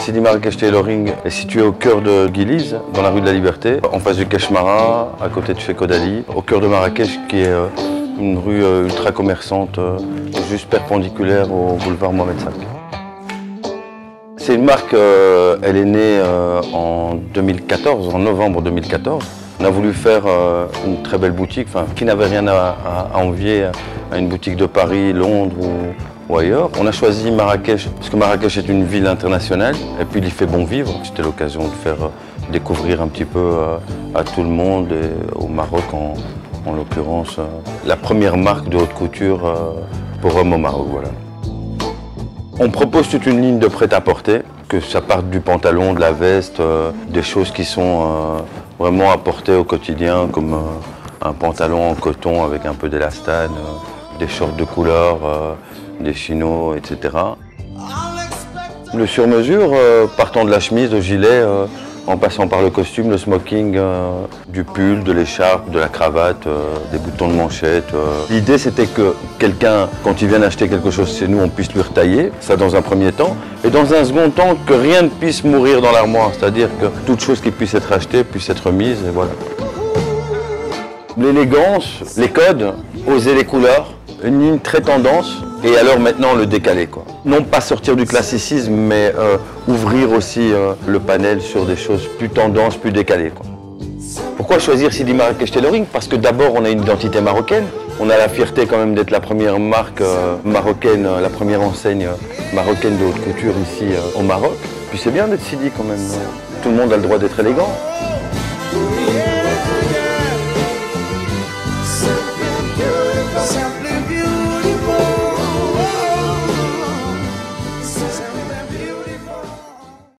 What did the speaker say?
Sidi Marrakech Tailoring est situé au cœur de Guilise, dans la rue de la Liberté, en face du Keshmara, à côté de chez Kodali, au cœur de Marrakech, qui est une rue ultra commerçante, juste perpendiculaire au boulevard Mohamed V. C'est une marque, elle est née en 2014, en novembre 2014. On a voulu faire une très belle boutique, qui n'avait rien à envier à une boutique de Paris, Londres ou ailleurs. On a choisi Marrakech parce que Marrakech est une ville internationale et puis il y fait bon vivre. C'était l'occasion de faire découvrir un petit peu à tout le monde et au Maroc en l'occurrence la première marque de haute couture pour hommes au Maroc. Voilà. On propose toute une ligne de prêt-à-porter, que ça parte du pantalon, de la veste, des choses qui sont vraiment à porter au quotidien, comme un pantalon en coton avec un peu d'élastane, des shorts de couleur, des chinos, etc. Le sur-mesure, partant de la chemise, au gilet, en passant par le costume, le smoking, du pull, de l'écharpe, de la cravate, des boutons de manchette. L'idée c'était que quelqu'un, quand il vient acheter quelque chose chez nous, on puisse lui retailler, ça dans un premier temps, et dans un second temps, que rien ne puisse mourir dans l'armoire, c'est-à-dire que toute chose qui puisse être achetée puisse être mise, et voilà. L'élégance, les codes, oser les couleurs, une ligne très tendance, et alors maintenant le décalé, quoi. Non pas sortir du classicisme, mais ouvrir aussi le panel sur des choses plus tendances, plus décalées, quoi. Pourquoi choisir Sidi Marrakech Tailoring? Parce que d'abord on a une identité marocaine. On a la fierté quand même d'être la première marque marocaine, la première enseigne marocaine de haute couture ici au Maroc. Puis c'est bien d'être Sidi quand même. Tout le monde a le droit d'être élégant.